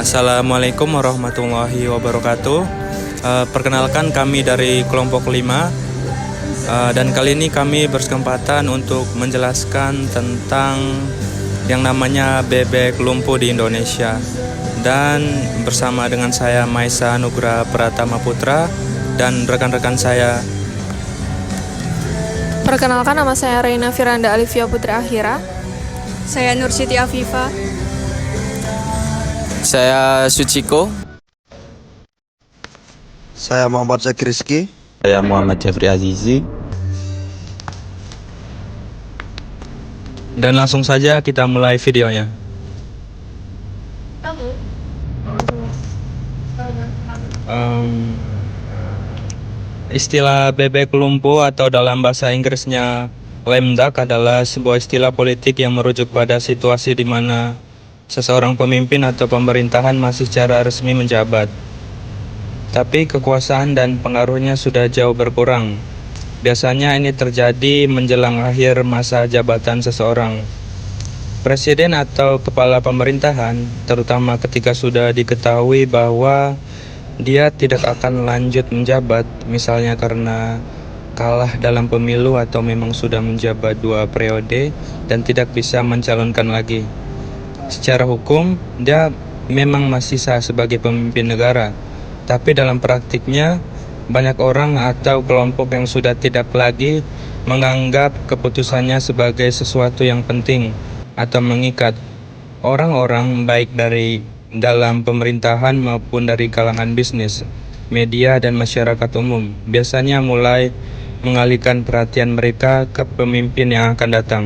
Assalamualaikum warahmatullahi wabarakatuh. Perkenalkan kami dari kelompok 5 dan kali ini kami berkesempatan untuk menjelaskan tentang yang namanya bebek lumpuh di Indonesia. Dan bersama dengan saya Maisa Nugra Pratama Putra dan rekan-rekan saya. Perkenalkan, nama saya Reina Firanda Alivia Putri Akhira. Saya Nur Siti Afifa. Saya Suciko. Saya Muhammad Zakir Rizky. Saya Muhammad Jeffrey Azizi. Dan langsung saja kita mulai videonya. Istilah bebek lumpuh atau dalam bahasa Inggrisnya lame duck adalah sebuah istilah politik yang merujuk pada situasi di mana seseorang pemimpin atau pemerintahan masih secara resmi menjabat, tapi kekuasaan dan pengaruhnya sudah jauh berkurang. Biasanya ini terjadi menjelang akhir masa jabatan seseorang. Presiden atau kepala pemerintahan, terutama ketika sudah diketahui bahwa dia tidak akan lanjut menjabat, misalnya karena kalah dalam pemilu atau memang sudah menjabat 2 periode dan tidak bisa mencalonkan lagi. Secara hukum, dia memang masih sah sebagai pemimpin negara, tapi dalam praktiknya, banyak orang atau kelompok yang sudah tidak lagi menganggap keputusannya sebagai sesuatu yang penting atau mengikat. Orang-orang baik dari dalam pemerintahan maupun dari kalangan bisnis, media, dan masyarakat umum biasanya mulai mengalihkan perhatian mereka ke pemimpin yang akan datang.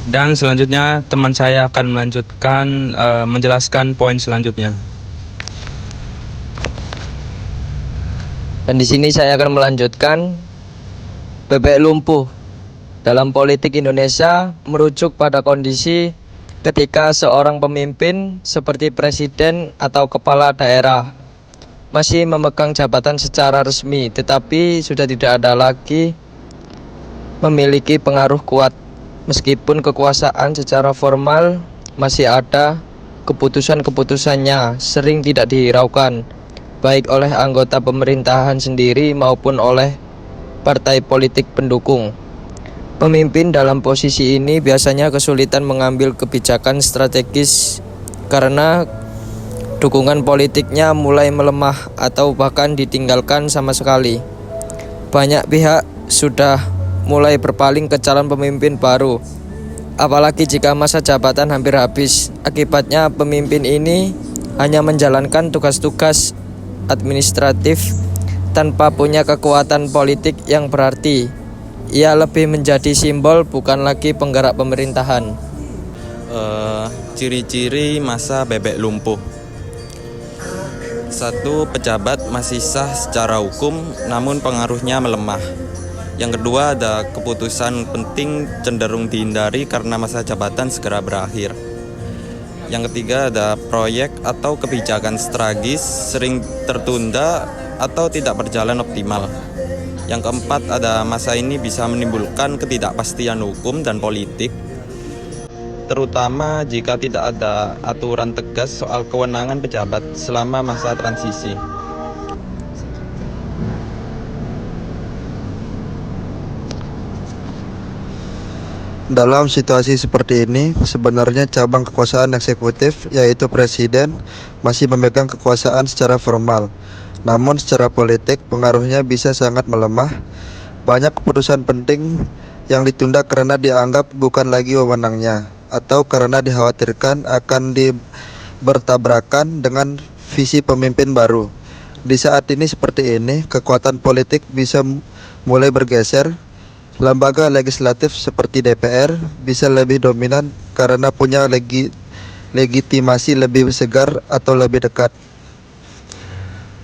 Dan selanjutnya teman saya akan melanjutkan menjelaskan poin selanjutnya. Dan di sini saya akan melanjutkan bebek lumpuh dalam politik Indonesia merujuk pada kondisi ketika seorang pemimpin seperti presiden atau kepala daerah masih memegang jabatan secara resmi, tetapi sudah tidak ada lagi memiliki pengaruh kuat. Meskipun kekuasaan secara formal masih ada, keputusan-keputusannya sering tidak dihiraukan, baik oleh anggota pemerintahan sendiri maupun oleh partai politik pendukung. Pemimpin dalam posisi ini biasanya kesulitan mengambil kebijakan strategis karena dukungan politiknya mulai melemah atau bahkan ditinggalkan sama sekali. Banyak pihak sudah mulai berpaling ke calon pemimpin baru, apalagi jika masa jabatan hampir habis. Akibatnya pemimpin ini hanya menjalankan tugas-tugas administratif tanpa punya kekuatan politik yang berarti. Ia lebih menjadi simbol, bukan lagi penggerak pemerintahan. Ciri-ciri masa bebek lumpuh. 1. Pejabat masih sah secara hukum namun pengaruhnya melemah. Yang kedua, ada keputusan penting cenderung dihindari karena masa jabatan segera berakhir. Yang ketiga, ada proyek atau kebijakan strategis sering tertunda atau tidak berjalan optimal. Yang keempat, ada masa ini bisa menimbulkan ketidakpastian hukum dan politik, terutama jika tidak ada aturan tegas soal kewenangan pejabat selama masa transisi. Dalam situasi seperti ini, sebenarnya cabang kekuasaan eksekutif, yaitu presiden, masih memegang kekuasaan secara formal. Namun secara politik, pengaruhnya bisa sangat melemah. Banyak keputusan penting yang ditunda karena dianggap bukan lagi wewenangnya, atau karena dikhawatirkan akan bertabrakan dengan visi pemimpin baru. Di saat ini seperti ini, kekuatan politik bisa mulai bergeser. Lembaga legislatif seperti DPR bisa lebih dominan karena punya legitimasi lebih segar atau lebih dekat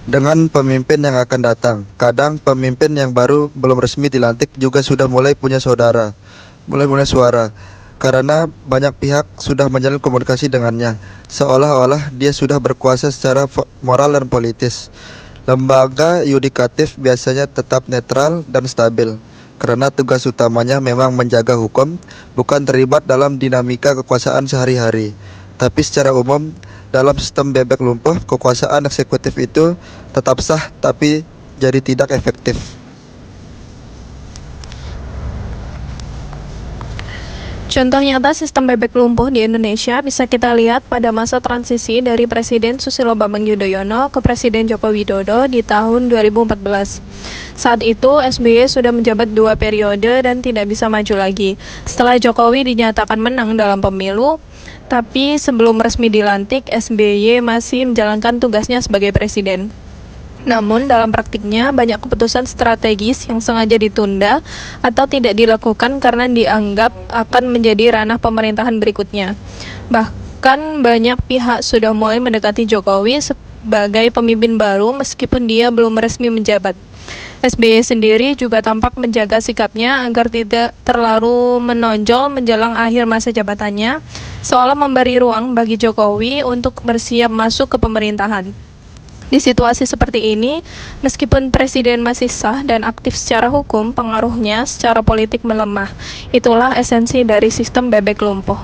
dengan pemimpin yang akan datang. Kadang pemimpin yang baru belum resmi dilantik juga sudah mulai punya suara karena banyak pihak sudah menjalin komunikasi dengannya, seolah-olah dia sudah berkuasa secara moral dan politis. Lembaga yudikatif biasanya tetap netral dan stabil, karena tugas utamanya memang menjaga hukum, bukan terlibat dalam dinamika kekuasaan sehari-hari. Tapi secara umum, dalam sistem bebek lumpuh, kekuasaan eksekutif itu tetap sah tapi jadi tidak efektif. Contoh nyata sistem bebek lumpuh di Indonesia bisa kita lihat pada masa transisi dari Presiden Susilo Bambang Yudhoyono ke Presiden Joko Widodo di tahun 2014. Saat itu SBY sudah menjabat 2 periode dan tidak bisa maju lagi. Setelah Jokowi dinyatakan menang dalam pemilu, tapi sebelum resmi dilantik, SBY masih menjalankan tugasnya sebagai presiden. Namun dalam praktiknya banyak keputusan strategis yang sengaja ditunda atau tidak dilakukan karena dianggap akan menjadi ranah pemerintahan berikutnya. Bahkan banyak pihak sudah mulai mendekati Jokowi sebagai pemimpin baru meskipun dia belum resmi menjabat. SBY sendiri juga tampak menjaga sikapnya agar tidak terlalu menonjol menjelang akhir masa jabatannya, seolah memberi ruang bagi Jokowi untuk bersiap masuk ke pemerintahan. Di situasi seperti ini, meskipun presiden masih sah dan aktif secara hukum, pengaruhnya secara politik melemah. Itulah esensi dari sistem bebek lumpuh.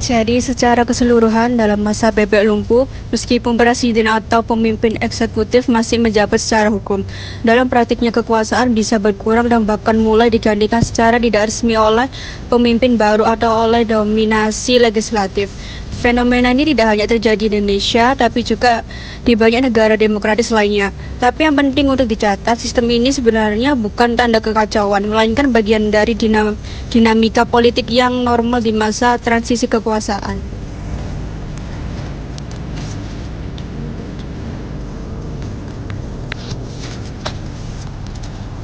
Jadi secara keseluruhan dalam masa bebek lumpuh, meskipun presiden atau pemimpin eksekutif masih menjabat secara hukum, dalam praktiknya kekuasaan bisa berkurang dan bahkan mulai digantikan secara tidak resmi oleh pemimpin baru atau oleh dominasi legislatif. Fenomena ini tidak hanya terjadi di Indonesia, tapi juga di banyak negara demokratis lainnya. Tapi yang penting untuk dicatat, sistem ini sebenarnya bukan tanda kekacauan, melainkan bagian dari dinamika politik yang normal di masa transisi kekuasaan.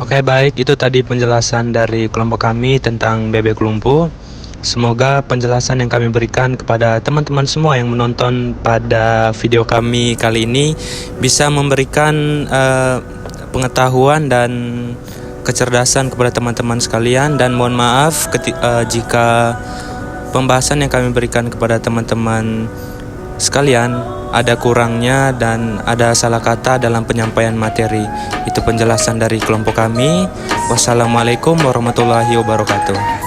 Oke, baik, itu tadi penjelasan dari kelompok kami tentang bebek lumpuh. Semoga penjelasan yang kami berikan kepada teman-teman semua yang menonton pada video kami kali ini bisa memberikan pengetahuan dan kecerdasan kepada teman-teman sekalian, dan mohon maaf jika pembahasan yang kami berikan kepada teman-teman sekalian ada kurangnya dan ada salah kata dalam penyampaian materi. Itu penjelasan dari kelompok kami. Wassalamualaikum warahmatullahi wabarakatuh.